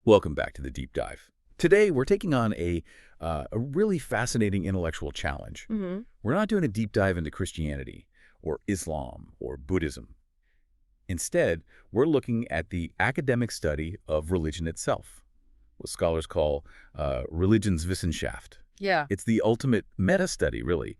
Welcome back to the Deep Dive. Today, we're taking on a really fascinating intellectual challenge. We're not doing a deep dive into Christianity or Islam or Buddhism. Instead, we're looking at the academic study of religion itself, what scholars call Religionswissenschaft. Yeah. It's the ultimate meta-study, really,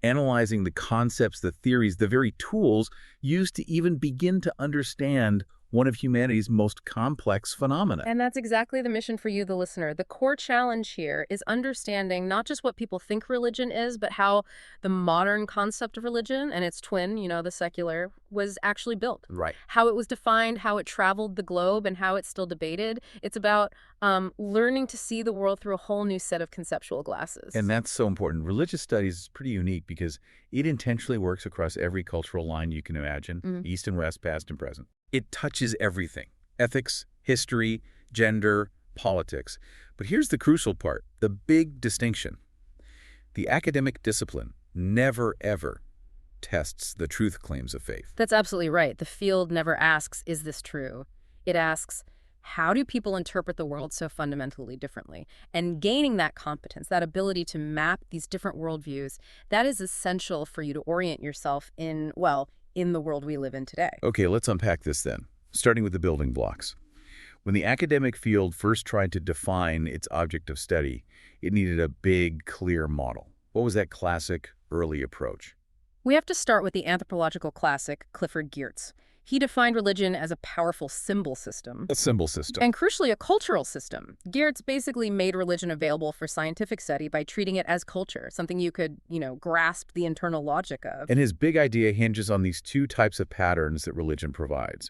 analyzing the concepts, the theories, the very tools used to even begin to understand one of humanity's most complex phenomena. And that's exactly the mission for you, the listener. The core challenge here is understanding not just what people think religion is, but how the modern concept of religion and its twin, the secular, was actually built. Right. How it was defined, how it traveled the globe, and how it's still debated. It's about learning to see the world through a whole new set of conceptual glasses. And that's so important. Religious studies is pretty unique because it intentionally works across every cultural line you can imagine, East and West, past and present. It touches everything: ethics, history, gender, politics. But here's the crucial part, the big distinction. The academic discipline never, ever tests the truth claims of faith. That's absolutely right. The field never asks, is this true? It asks, how do people interpret the world so fundamentally differently? And gaining that competence, that ability to map these different worldviews, that is essential for you to orient yourself in the world we live in today. Okay, let's unpack this then, starting with the building blocks. When the academic field first tried to define its object of study, it needed a big, clear model. What was that classic early approach? We have to start with the anthropological classic, Clifford Geertz. He defined religion as a powerful symbol system. A symbol system. And crucially, a cultural system. Geertz basically made religion available for scientific study by treating it as culture, something you could, grasp the internal logic of. And his big idea hinges on these two types of patterns that religion provides.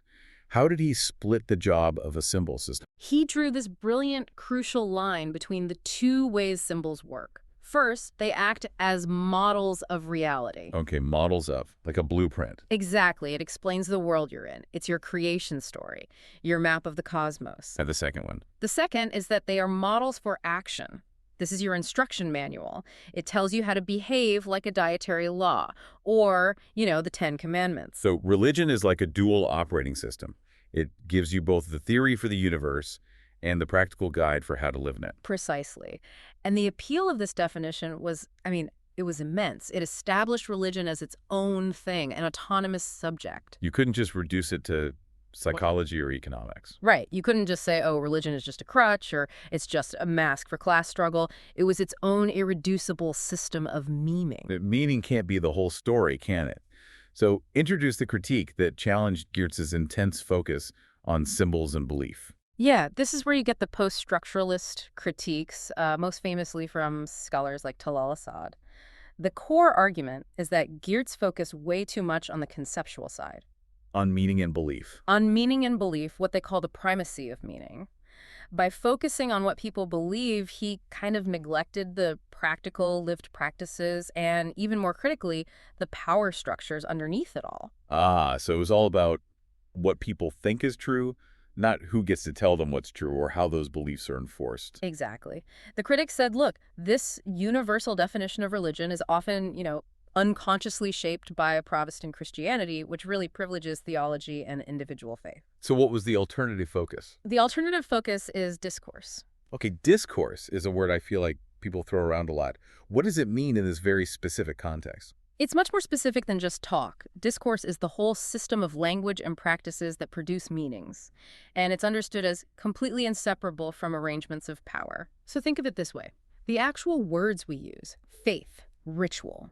How did he split the job of a symbol system? He drew this brilliant, crucial line between the two ways symbols work. First, they act as models of reality. Okay, models of, like a blueprint. Exactly. It explains the world you're in. It's your creation story, your map of the cosmos. And the second one? The second is that they are models for action. This is your instruction manual. It tells you how to behave like a dietary law or, the 10 Commandments. So religion is like a dual operating system. It gives you both the theory for the universe and the practical guide for how to live in it. Precisely. And the appeal of this definition was, it was immense. It established religion as its own thing, an autonomous subject. You couldn't just reduce it to psychology or economics. Right. You couldn't just say, oh, religion is just a crutch or it's just a mask for class struggle. It was its own irreducible system of meaning. The meaning can't be the whole story, can it? So introduce the critique that challenged Geertz's intense focus on symbols and belief. Yeah, this is where you get the post-structuralist critiques, most famously from scholars like Talal Asad. The core argument is that Geertz focused way too much on the conceptual side. On meaning and belief. On meaning and belief, what they call the primacy of meaning. By focusing on what people believe, he kind of neglected the practical lived practices and, even more critically, the power structures underneath it all. So it was all about what people think is true, not who gets to tell them what's true or how those beliefs are enforced. Exactly. The critics said, look, this universal definition of religion is often, unconsciously shaped by a Protestant Christianity, which really privileges theology and individual faith. So what was the alternative focus? The alternative focus is discourse. Okay, discourse is a word I feel like people throw around a lot. What does it mean in this very specific context? It's much more specific than just talk. Discourse is the whole system of language and practices that produce meanings. And it's understood as completely inseparable from arrangements of power. So think of it this way. The actual words we use, faith, ritual,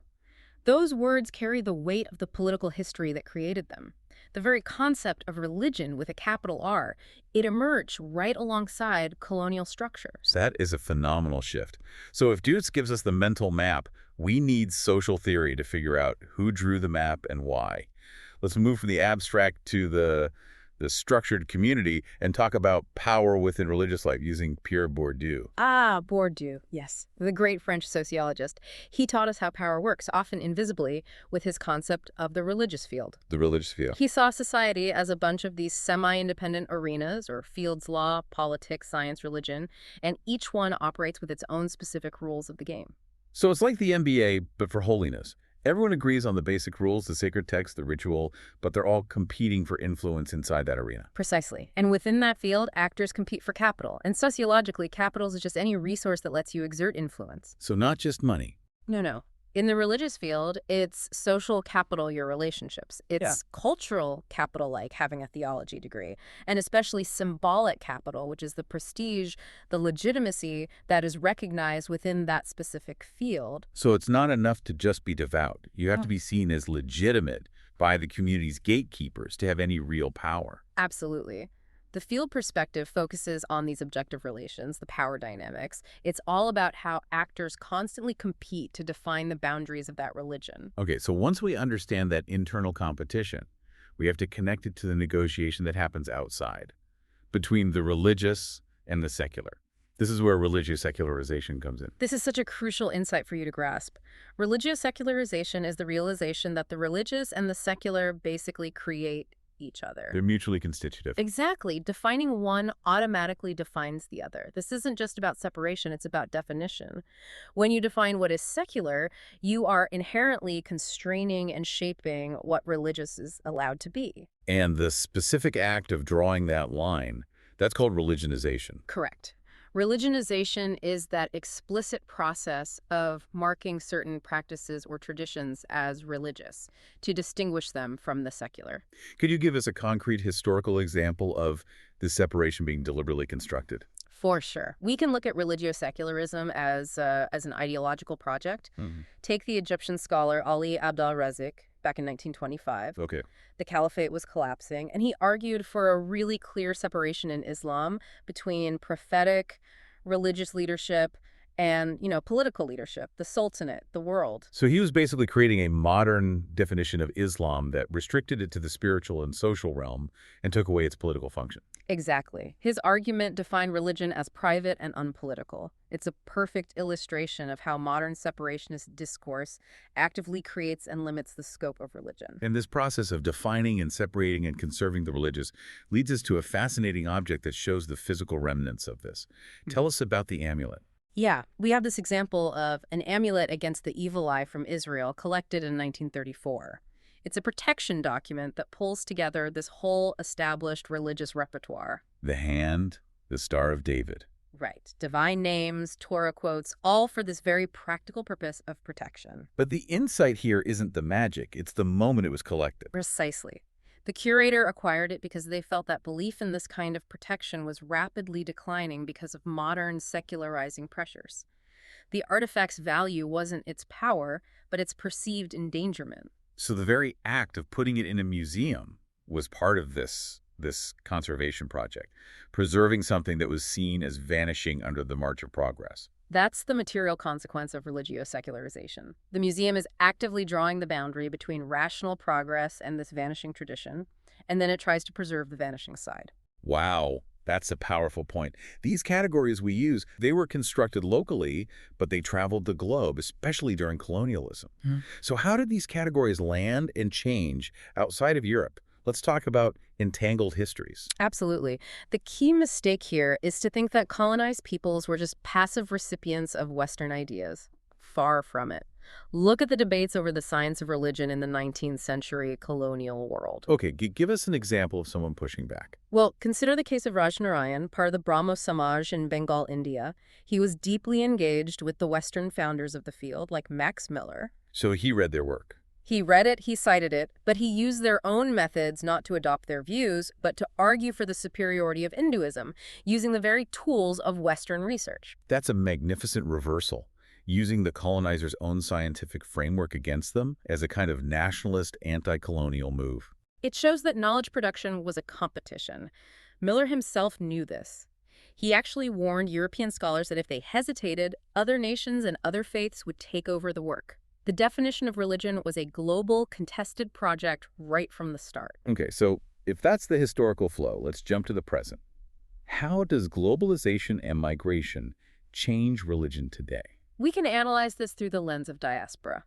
those words carry the weight of the political history that created them. The very concept of religion with a capital R, it emerged right alongside colonial structures. That is a phenomenal shift. So if Geertz gives us the mental map, we need social theory to figure out who drew the map and why. Let's move from the abstract to the structured community and talk about power within religious life using Pierre Bourdieu. Bourdieu, yes. The great French sociologist. He taught us how power works, often invisibly, with his concept of the religious field. The religious field. He saw society as a bunch of these semi-independent arenas, or fields: law, politics, science, religion, and each one operates with its own specific rules of the game. So it's like the NBA, but for holiness. Everyone agrees on the basic rules, the sacred text, the ritual, but they're all competing for influence inside that arena. Precisely. And within that field, actors compete for capital. And sociologically, capital is just any resource that lets you exert influence. So not just money. No. In the religious field, it's social capital, your relationships. It's cultural capital, like having a theology degree, and especially symbolic capital, which is the prestige, the legitimacy that is recognized within that specific field. So it's not enough to just be devout. You have to be seen as legitimate by the community's gatekeepers to have any real power. Absolutely. The field perspective focuses on these objective relations, the power dynamics. It's all about how actors constantly compete to define the boundaries of that religion. Okay, so once we understand that internal competition, we have to connect it to the negotiation that happens outside, between the religious and the secular. This is where religious secularization comes in. This is such a crucial insight for you to grasp. Religious secularization is the realization that the religious and the secular basically create each other. They're mutually constitutive. Exactly. Defining one automatically defines the other. This isn't just about separation, it's about definition. When you define what is secular, you are inherently constraining and shaping what religious is allowed to be. And the specific act of drawing that line, that's called religionization. Correct. Religionization is that explicit process of marking certain practices or traditions as religious to distinguish them from the secular. Could you give us a concrete historical example of this separation being deliberately constructed? For sure. We can look at religio-secularism as an ideological project. Take the Egyptian scholar Ali Abdal-Razik back in 1925. Okay. The caliphate was collapsing, and he argued for a really clear separation in Islam between prophetic, religious leadership and, political leadership, the sultanate, the world. So he was basically creating a modern definition of Islam that restricted it to the spiritual and social realm and took away its political function. Exactly. His argument defined religion as private and unpolitical. It's a perfect illustration of how modern separationist discourse actively creates and limits the scope of religion. And this process of defining and separating and conserving the religious leads us to a fascinating object that shows the physical remnants of this. Tell us about the amulet. Yeah, we have this example of an amulet against the evil eye from Israel collected in 1934. It's a protection document that pulls together this whole established religious repertoire. The hand, the Star of David. Right. Divine names, Torah quotes, all for this very practical purpose of protection. But the insight here isn't the magic, it's the moment it was collected. Precisely. The curator acquired it because they felt that belief in this kind of protection was rapidly declining because of modern secularizing pressures. The artifact's value wasn't its power, but its perceived endangerment. So the very act of putting it in a museum was part of this conservation project, preserving something that was seen as vanishing under the march of progress. That's the material consequence of religio-secularization. The museum is actively drawing the boundary between rational progress and this vanishing tradition, and then it tries to preserve the vanishing side. Wow, that's a powerful point. These categories we use, they were constructed locally, but they traveled the globe, especially during colonialism. So how did these categories land and change outside of Europe? Let's talk about entangled histories. Absolutely. The key mistake here is to think that colonized peoples were just passive recipients of Western ideas. Far from it. Look at the debates over the science of religion in the 19th century colonial world. Okay, give us an example of someone pushing back. Well, consider the case of Raj Narayan, part of the Brahmo Samaj in Bengal, India. He was deeply engaged with the Western founders of the field, like Max Miller. So he read their work. He read it, he cited it, but he used their own methods not to adopt their views, but to argue for the superiority of Hinduism, using the very tools of Western research. That's a magnificent reversal, using the colonizers' own scientific framework against them as a kind of nationalist, anti-colonial move. It shows that knowledge production was a competition. Miller himself knew this. He actually warned European scholars that if they hesitated, other nations and other faiths would take over the work. The definition of religion was a global, contested project right from the start. Okay, so if that's the historical flow, let's jump to the present. How does globalization and migration change religion today? We can analyze this through the lens of diaspora.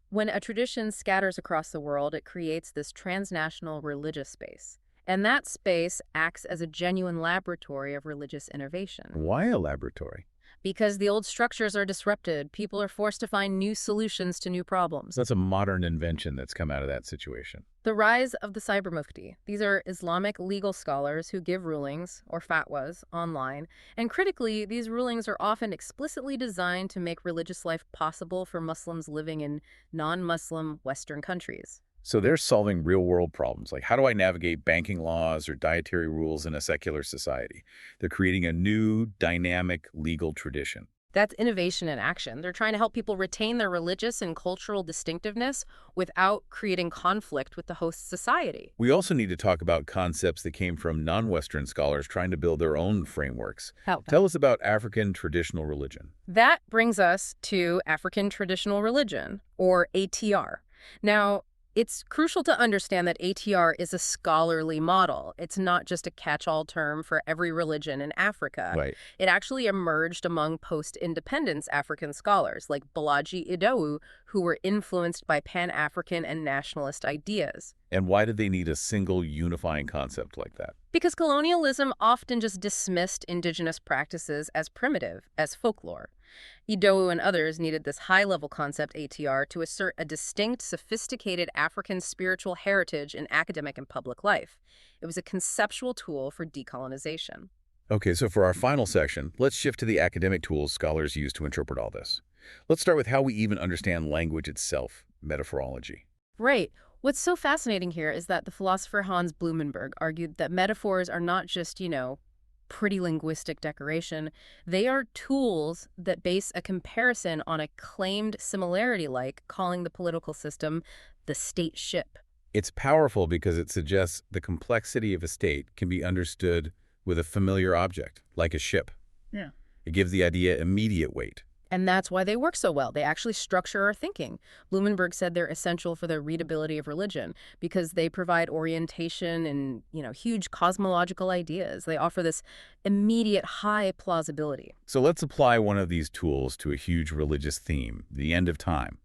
When a tradition scatters across the world, it creates this transnational religious space. And that space acts as a genuine laboratory of religious innovation. Why a laboratory? Because the old structures are disrupted, people are forced to find new solutions to new problems. So that's a modern invention that's come out of that situation. The rise of the cyber mufti. These are Islamic legal scholars who give rulings, or fatwas, online. And critically, these rulings are often explicitly designed to make religious life possible for Muslims living in non-Muslim Western countries. So they're solving real-world problems, like how do I navigate banking laws or dietary rules in a secular society? They're creating a new, dynamic legal tradition. That's innovation in action. They're trying to help people retain their religious and cultural distinctiveness without creating conflict with the host society. We also need to talk about concepts that came from non-Western scholars trying to build their own frameworks. Tell us about African traditional religion. That brings us to African traditional religion, or ATR. Now, it's crucial to understand that ATR is a scholarly model. It's not just a catch-all term for every religion in Africa. Right. It actually emerged among post-independence African scholars like Balaji Idowu, who were influenced by Pan-African and nationalist ideas. And why did they need a single unifying concept like that? Because colonialism often just dismissed indigenous practices as primitive, as folklore. Idowu and others needed this high-level concept ATR to assert a distinct, sophisticated African spiritual heritage in academic and public life. It was a conceptual tool for decolonization. Okay, so for our final section, let's shift to the academic tools scholars use to interpret all this. Let's start with how we even understand language itself, metaphorology. Right. What's so fascinating here is that the philosopher Hans Blumenberg argued that metaphors are not just, pretty linguistic decoration. They are tools that base a comparison on a claimed similarity, like calling the political system the state ship. It's powerful because it suggests the complexity of a state can be understood with a familiar object, like a ship. Yeah. It gives the idea immediate weight. And that's why they work so well. They actually structure our thinking. Blumenberg said they're essential for the readability of religion because they provide orientation and, huge cosmological ideas. They offer this immediate high plausibility. So let's apply one of these tools to a huge religious theme, the end of time,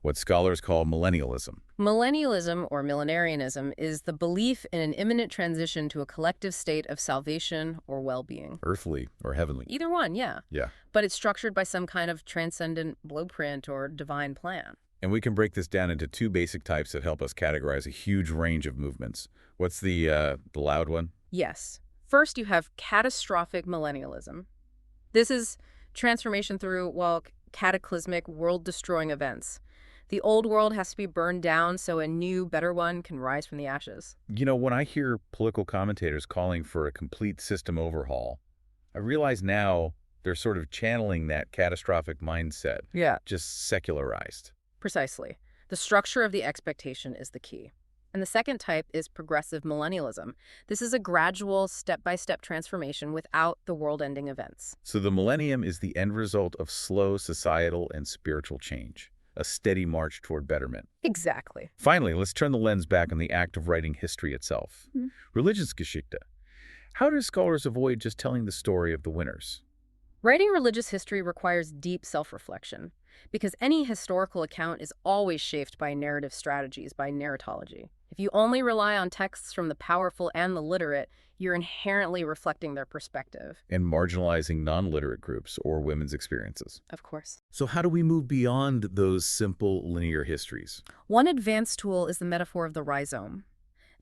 what scholars call millennialism. Millennialism, or millenarianism, is the belief in an imminent transition to a collective state of salvation or well-being. Earthly or heavenly. Either one, yeah. Yeah. But it's structured by some kind of transcendent blueprint or divine plan. And we can break this down into two basic types that help us categorize a huge range of movements. What's the loud one? Yes. First, you have catastrophic millennialism. This is transformation through, cataclysmic, world-destroying events. The old world has to be burned down so a new, better one can rise from the ashes. When I hear political commentators calling for a complete system overhaul, I realize now they're sort of channeling that catastrophic mindset. Yeah. Just secularized. Precisely. The structure of the expectation is the key. And the second type is progressive millennialism. This is a gradual, step-by-step transformation without the world-ending events. So the millennium is the end result of slow societal and spiritual change. A steady march toward betterment. Exactly. Finally, let's turn the lens back on the act of writing history itself. Religionsgeschichte. How do scholars avoid just telling the story of the winners? Writing religious history requires deep self-reflection, because any historical account is always shaped by narrative strategies, by narratology. If you only rely on texts from the powerful and the literate, you're inherently reflecting their perspective. And marginalizing non-literate groups or women's experiences. Of course. So how do we move beyond those simple linear histories? One advanced tool is the metaphor of the rhizome.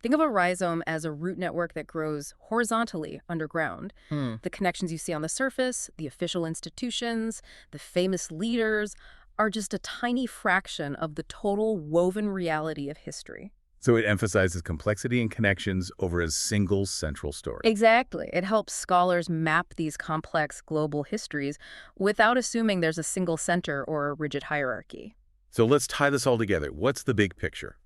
Think of a rhizome as a root network that grows horizontally underground. The connections you see on the surface, the official institutions, the famous leaders, are just a tiny fraction of the total woven reality of history. So it emphasizes complexity and connections over a single central story. Exactly. It helps scholars map these complex global histories without assuming there's a single center or a rigid hierarchy. So let's tie this all together. What's the big picture?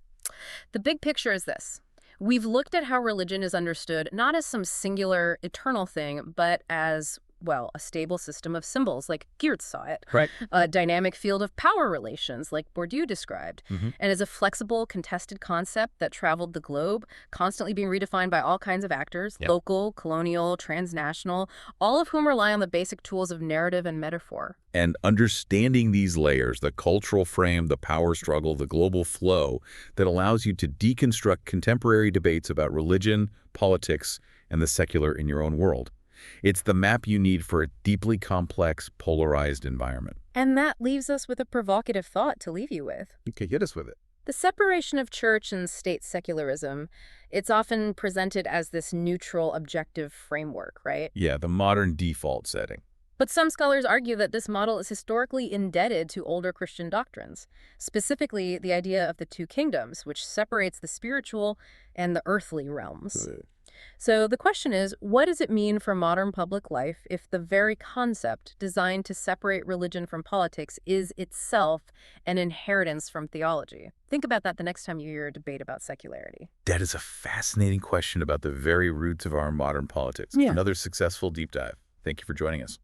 The big picture is this. We've looked at how religion is understood not as some singular, eternal thing, but as, a stable system of symbols, like Geertz saw it. Right. A dynamic field of power relations, like Bourdieu described. And as a flexible, contested concept that traveled the globe, constantly being redefined by all kinds of actors, local, colonial, transnational, all of whom rely on the basic tools of narrative and metaphor. And understanding these layers, the cultural frame, the power struggle, the global flow, that allows you to deconstruct contemporary debates about religion, politics, and the secular in your own world. It's the map you need for a deeply complex, polarized environment. And that leaves us with a provocative thought to leave you with. Okay, hit us with it. The separation of church and state secularism, it's often presented as this neutral, objective framework, right? Yeah, the modern default setting. But some scholars argue that this model is historically indebted to older Christian doctrines, specifically the idea of the two kingdoms, which separates the spiritual and the earthly realms. So the question is, what does it mean for modern public life if the very concept designed to separate religion from politics is itself an inheritance from theology? Think about that the next time you hear a debate about secularity. That is a fascinating question about the very roots of our modern politics. Yeah. Another successful deep dive. Thank you for joining us.